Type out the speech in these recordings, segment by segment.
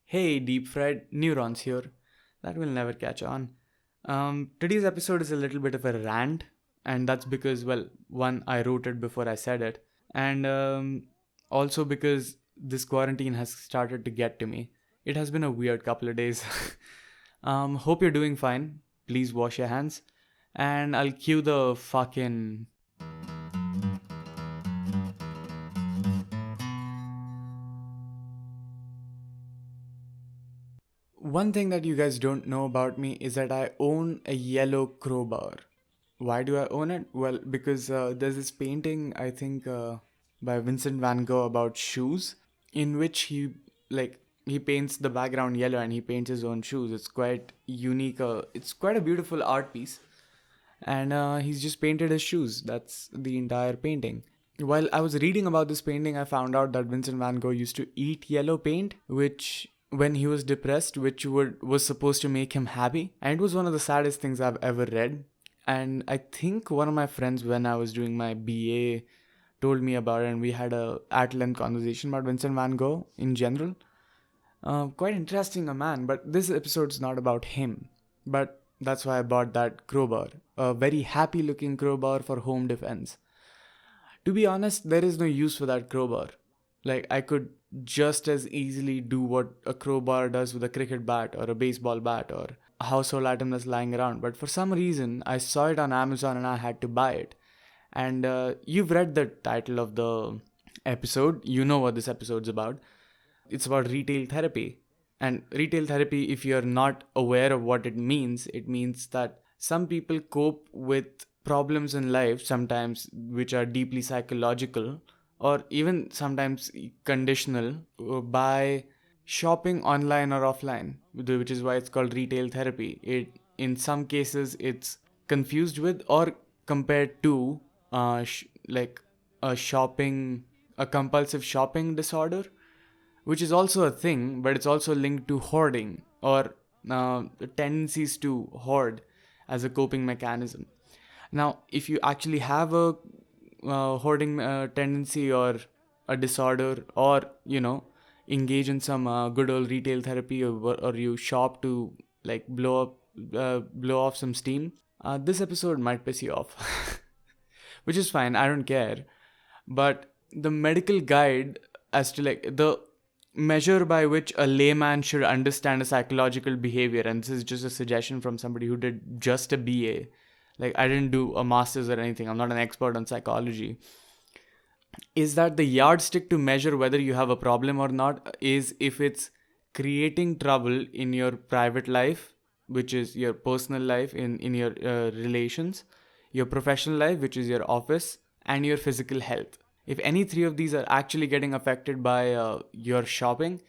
Hey, deep fried neurons here. That will never catch on. Today's episode is a little bit of a rant, and that's because, well, one, I wrote it before I said it, and also because this quarantine has started to get to me. It has been a weird couple of days. Hope you're doing fine. Please wash your hands, and I'll cue the fucking. One thing that you guys don't know about me is that I own a yellow crowbar. Why do I own it? Well, because there's this painting, I think, by Vincent van Gogh about shoes, in which he paints the background yellow and he paints his own shoes. It's quite unique. It's quite a beautiful art piece, and he's just painted his shoes. That's the entire painting. While I was reading about this painting, I found out that Vincent van Gogh used to eat yellow paint, which when he was depressed, was supposed to make him happy. And it was one of the saddest things I've ever read. And I think one of my friends, when I was doing my BA, told me about it, and we had a at-length conversation about Vincent van Gogh in general. Quite interesting a man, but this episode's not about him. But that's why I bought that crowbar. A very happy-looking crowbar for home defense. To be honest, there is no use for that crowbar. Like, I could just as easily do what a crowbar does with a cricket bat or a baseball bat or a household item that's lying around. But for some reason, I saw it on Amazon and I had to buy it. And you've read the title of the episode. You know what this episode's about. It's about retail therapy. And retail therapy, if you're not aware of what it means that some people cope with problems in life sometimes which are deeply psychological or even sometimes conditional by shopping online or offline, which is why it's called retail therapy. In some cases it's confused with or compared to like a compulsive shopping disorder, which is also a thing, but it's also linked to hoarding or tendencies to hoard as a coping mechanism. Now, if you actually have a hoarding tendency or a disorder, or engage in some good old retail therapy, or you shop to like blow off some steam, this episode might piss you off. Which is fine, I don't care. But the medical guide as to like the measure by which a layman should understand a psychological behavior, and this is just a suggestion from somebody who did just a BA. Like, I didn't do a master's or anything. I'm not an expert on psychology. Is that the yardstick to measure whether you have a problem or not is if it's creating trouble in your private life, which is your personal life, in your relations, your professional life, which is your office, and your physical health. If any three of these are actually getting affected by your shopping,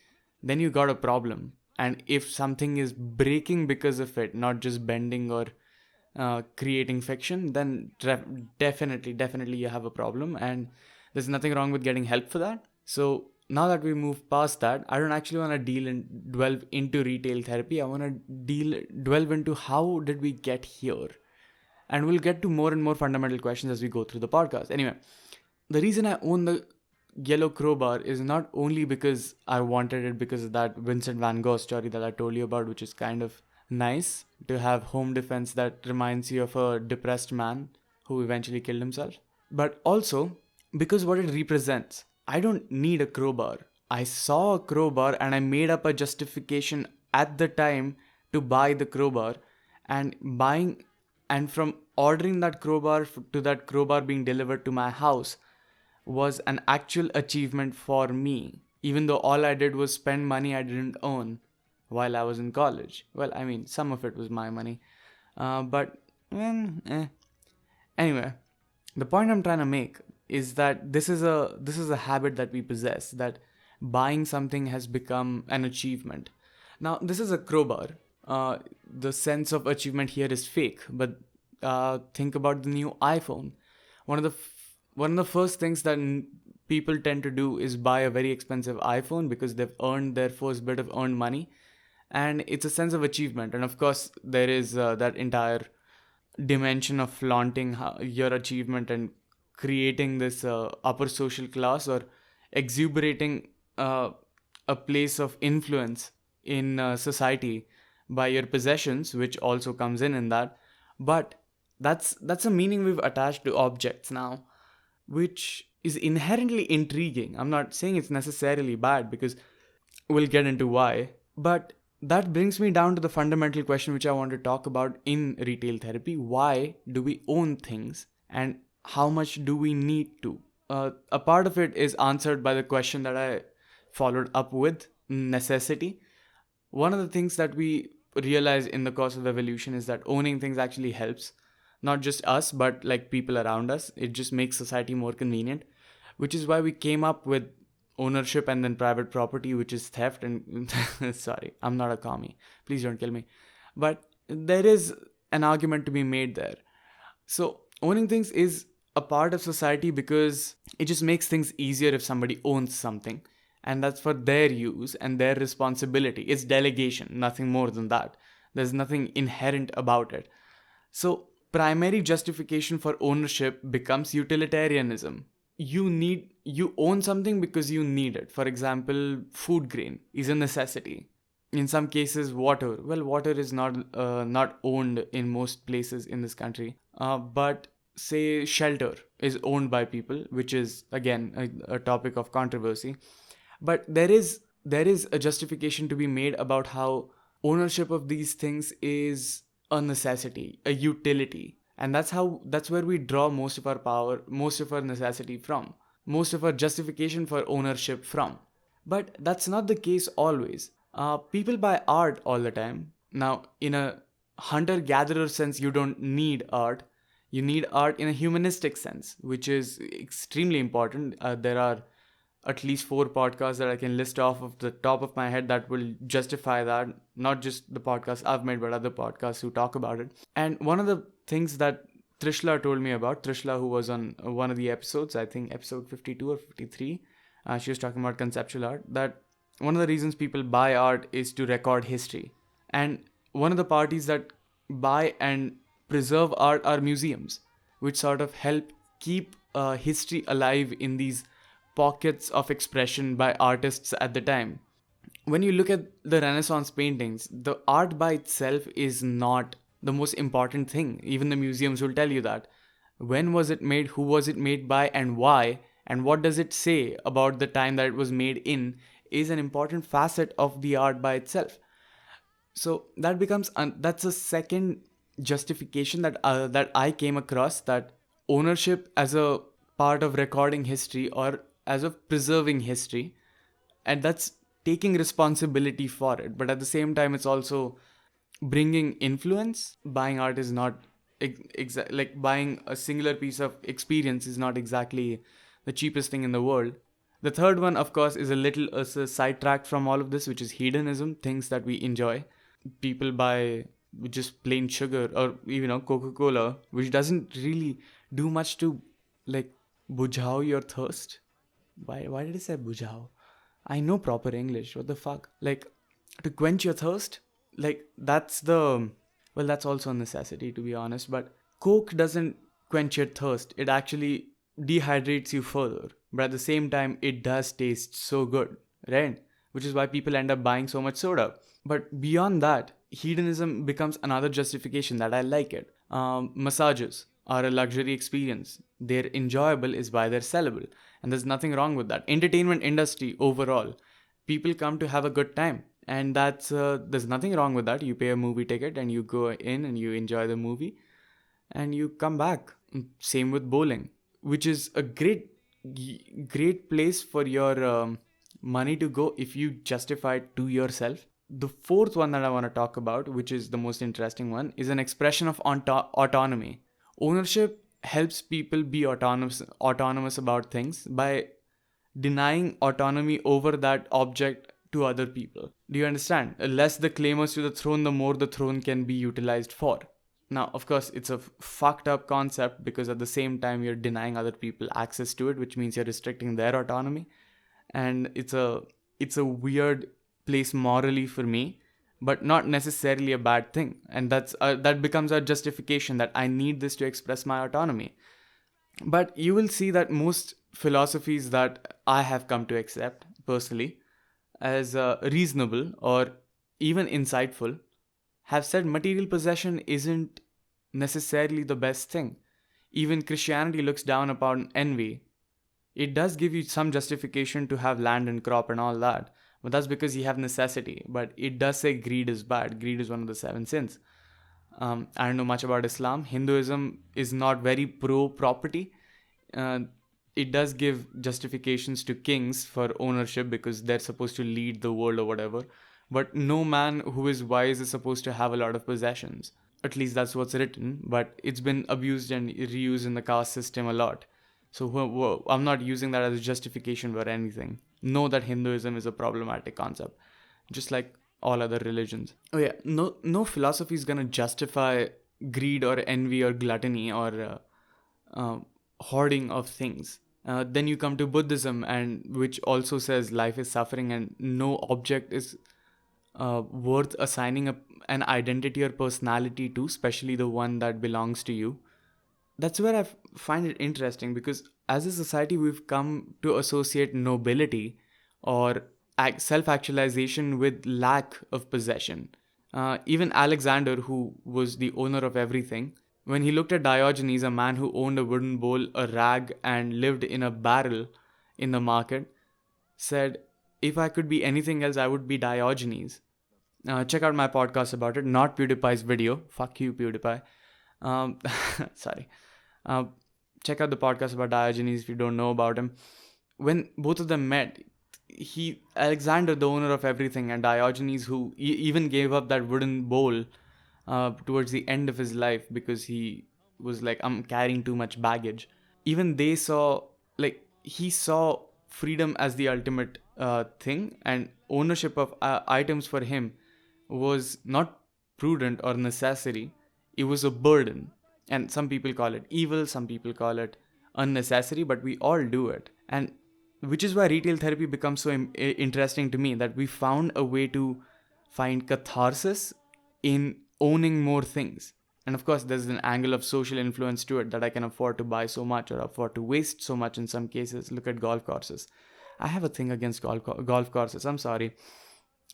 then you got a problem. And if something is breaking because of it, not just bending or creating fiction, then definitely you have a problem, and there's nothing wrong with getting help for that. So now that we move past that, I don't actually want to delve into retail therapy. I want to delve into how did we get here, and we'll get to more and more fundamental questions as we go through the podcast. Anyway, the reason I own the yellow crowbar is not only because I wanted it because of that Vincent van Gogh story that I told you about, which is kind of nice to have home defense that reminds you of a depressed man who eventually killed himself, but also because what it represents. I don't need a crowbar. I saw a crowbar and I made up a justification at the time to buy the crowbar, and from ordering that crowbar to that crowbar being delivered to my house was an actual achievement for me, even though all I did was spend money I didn't own while I was in college. Well, I mean, some of it was my money. Anyway, the point I'm trying to make is that this is a habit that we possess, that buying something has become an achievement. Now, this is a crowbar. The sense of achievement here is fake, but think about the new iPhone. One of the first things that people tend to do is buy a very expensive iPhone because they've earned their first bit of earned money, and it's a sense of achievement. And of course, there is that entire dimension of flaunting your achievement and creating this upper social class, or exuberating uh, a place of influence in society by your possessions, which also comes in that. But that's a meaning we've attached to objects now, which is inherently intriguing. I'm not saying it's necessarily bad, because we'll get into why. But that brings me down to the fundamental question which I want to talk about in retail therapy. Why do we own things, and how much do we need to? A part of it is answered by the question that I followed up with: necessity. One of the things that we realize in the course of evolution is that owning things actually helps not just us, but like people around us. It just makes society more convenient, which is why we came up with ownership and then private property, which is theft. And sorry, I'm not a commie, please don't kill me, but there is an argument to be made there. So owning things is a part of society because it just makes things easier if somebody owns something, and that's for their use and their responsibility. It's delegation, nothing more than that. There's nothing inherent about it. So primary justification for ownership becomes utilitarianism. You own something because you need it. For example, food grain is a necessity. In some cases, water is not owned in most places in this country, but say shelter is owned by people, which is again a topic of controversy. But there is a justification to be made about how ownership of these things is a necessity, a utility. And that's where we draw most of our power, most of our necessity from, most of our justification for ownership from. But that's not the case always. People buy art all the time. Now, in a hunter gatherer sense, you don't need art. You need art in a humanistic sense, which is extremely important. There are at least 4 podcasts that I can list off of the top of my head that will justify that. Not just the podcast I've made, but other podcasts who talk about it. And one of the things that Trishla told me about, Trishla, who was on one of the episodes, I think episode 52 or 53, she was talking about conceptual art, that one of the reasons people buy art is to record history. And one of the parties that buy and preserve art are museums, which sort of help keep history alive in these pockets of expression by artists at the time. When you look at the Renaissance paintings, the art by itself is not the most important thing. Even the museums will tell you that. When was it made, who was it made by, and why, and what does it say about the time that it was made in, is an important facet of the art by itself. So that becomes that's a second justification that I came across, that ownership as a part of recording history or as of preserving history, and that's taking responsibility for it. But at the same time, it's also bringing influence. Buying art is not like buying a singular piece of experience is not exactly the cheapest thing in the world. The third one, of course, is a little sidetracked from all of this, which is hedonism, things that we enjoy. People buy just plain sugar or Coca-Cola, which doesn't really do much to like bujhao your thirst. Why did I say bujhao? I know proper English. What the fuck? Like, to quench your thirst? Like, that's also a necessity, to be honest. But Coke doesn't quench your thirst. It actually dehydrates you further. But at the same time, it does taste so good, right? Which is why people end up buying so much soda. But beyond that, hedonism becomes another justification that I like it. Massages are a luxury experience. They're enjoyable is why they're sellable. And there's nothing wrong with that. Entertainment industry overall, people come to have a good time. And there's nothing wrong with that. You pay a movie ticket and you go in and you enjoy the movie and you come back. Same with bowling, which is a great place for your money to go if you justify it to yourself. The fourth one that I want to talk about, which is the most interesting one, is an expression of autonomy. Ownership helps people be autonomous about things by denying autonomy over that object to other people. Do you understand? Less the claimers to the throne, the more the throne can be utilized for. Now, of course, it's a fucked up concept because at the same time you're denying other people access to it, which means you're restricting their autonomy. And it's a weird place morally for me, but not necessarily a bad thing. And that becomes a justification that I need this to express my autonomy. But you will see that most philosophies that I have come to accept, personally, as reasonable or even insightful, have said material possession isn't necessarily the best thing. Even Christianity looks down upon envy. It does give you some justification to have land and crop and all that, but that's because you have necessity. But it does say greed is bad. Greed is one of the seven sins. I don't know much about Islam. Hinduism is not very pro property. Uh, it does give justifications to kings for ownership because they're supposed to lead the world or whatever. But no man who is wise is supposed to have a lot of possessions. At least that's what's written. But it's been abused and reused in the caste system a lot. So I'm not using that as a justification for anything. Know that Hinduism is a problematic concept, just like all other religions. Oh yeah, no philosophy is gonna justify greed or envy or gluttony or hoarding of things. Then you come to Buddhism, and which also says life is suffering and no object is worth assigning an identity or personality to, especially the one that belongs to you. That's where I find it interesting, because as a society we've come to associate nobility or self-actualization with lack of possession. Even Alexander, who was the owner of everything, when he looked at Diogenes, a man who owned a wooden bowl, a rag, and lived in a barrel in the market, said, if I could be anything else, I would be Diogenes. Check out my podcast about it, not PewDiePie's video. Fuck you, PewDiePie. Sorry. Uh, Check out the podcast about Diogenes if you don't know about him. When both of them met, Alexander, the owner of everything, and Diogenes, who even gave up that wooden bowl towards the end of his life because he was like, I'm carrying too much baggage. Even they saw, like, he saw freedom as the ultimate thing, and ownership of items for him was not prudent or necessary. It was a burden. And some people call it evil, some people call it unnecessary, but we all do it. And which is why retail therapy becomes so interesting to me, that we found a way to find catharsis in owning more things. And of course, there's an angle of social influence to it, that I can afford to buy so much or afford to waste so much in some cases. Look at golf courses. I have a thing against golf courses. I'm sorry.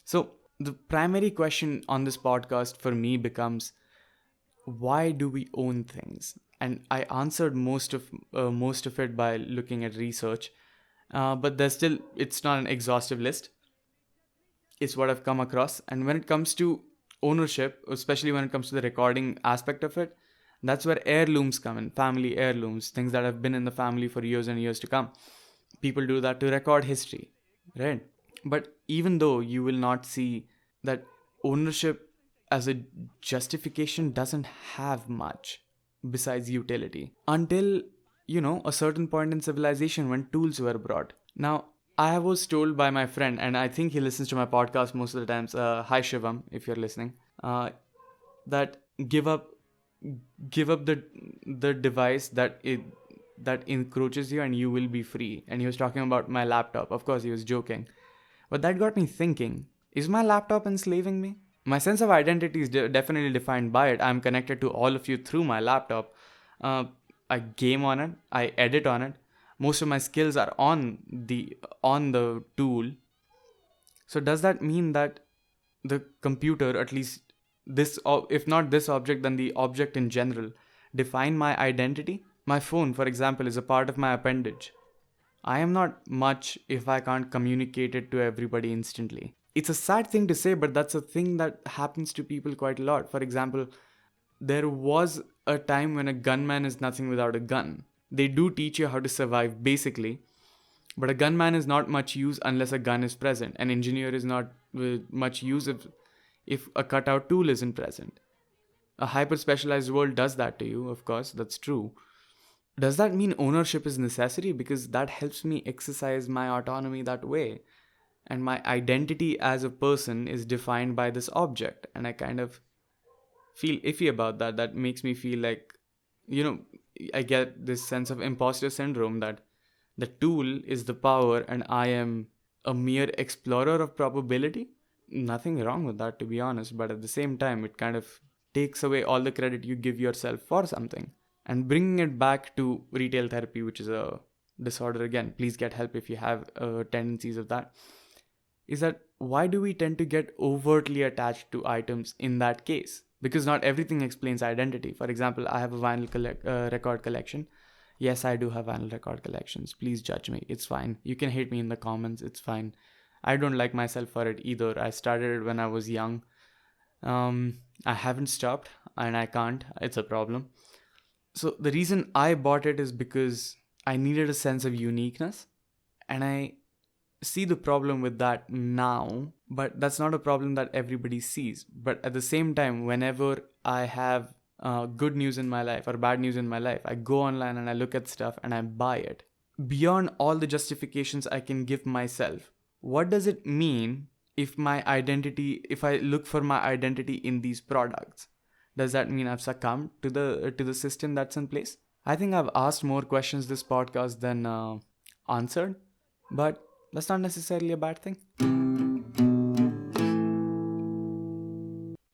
So the primary question on this podcast for me becomes, why do we own things? And I answered most of it by looking at research, but it's not an exhaustive list. It's what I've come across. And when it comes to ownership, especially when it comes to the recording aspect of it, that's where heirlooms come in. Family heirlooms, things that have been in the family for years and years to come. People do that to record history, right? But even though you will not see that ownership as a justification doesn't have much besides utility until, a certain point in civilization when tools were brought. Now, I was told by my friend, and I think he listens to my podcast most of the times. Hi Shivam, if you're listening, that give up the device that encroaches you, and you will be free. And he was talking about my laptop. Of course, he was joking, but that got me thinking: is my laptop enslaving me? My sense of identity is definitely defined by it. I'm connected to all of you through my laptop. I game on it. I edit on it. Most of my skills are on the tool. So does that mean that the computer, at least this, if not this object, then the object in general, define my identity? My phone, for example, is a part of my appendage. I am not much if I can't communicate it to everybody instantly. It's a sad thing to say, but that's a thing that happens to people quite a lot. For example, there was a time when a gunman is nothing without a gun. They do teach you how to survive, basically. But a gunman is not much use unless a gun is present. An engineer is not much use if a cutout tool isn't present. A hyper-specialized world does that to you, of course, that's true. Does that mean ownership is necessary? Because that helps me exercise my autonomy that way. And my identity as a person is defined by this object. And I kind of feel iffy about that. That makes me feel like, I get this sense of imposter syndrome, that the tool is the power and I am a mere explorer of probability. Nothing wrong with that, to be honest. But at the same time, it kind of takes away all the credit you give yourself for something. And bringing it back to retail therapy, which is a disorder, again, please get help if you have tendencies of that, is that why do we tend to get overtly attached to items in that case? Because not everything explains identity. For example, I have a record collection. Yes, I do have vinyl record collections. Please judge me. It's fine. You can hate me in the comments. It's fine. I don't like myself for it either. I started it when I was young. I haven't stopped and I can't. It's a problem. So the reason I bought it is because I needed a sense of uniqueness, and I see the problem with that now, but that's not a problem that everybody sees. But at the same time, whenever I have good news in my life or bad news in my life, I go online and I look at stuff and I buy it. Beyond all the justifications I can give myself, what does it mean if I look for my identity in these products? Does that mean I've succumbed to the system that's in place? I think I've asked more questions this podcast than answered, but that's not necessarily a bad thing.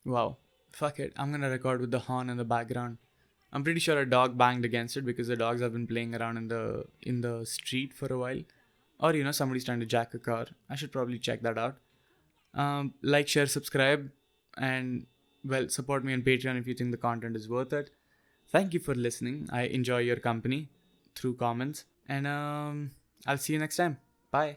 Wow. Fuck it. I'm gonna record with the horn in the background. I'm pretty sure a dog banged against it because the dogs have been playing around in the street for a while. Or somebody's trying to jack a car. I should probably check that out. Like, share, subscribe, and well, support me on Patreon if you think the content is worth it. Thank you for listening. I enjoy your company through comments, and I'll see you next time. Bye.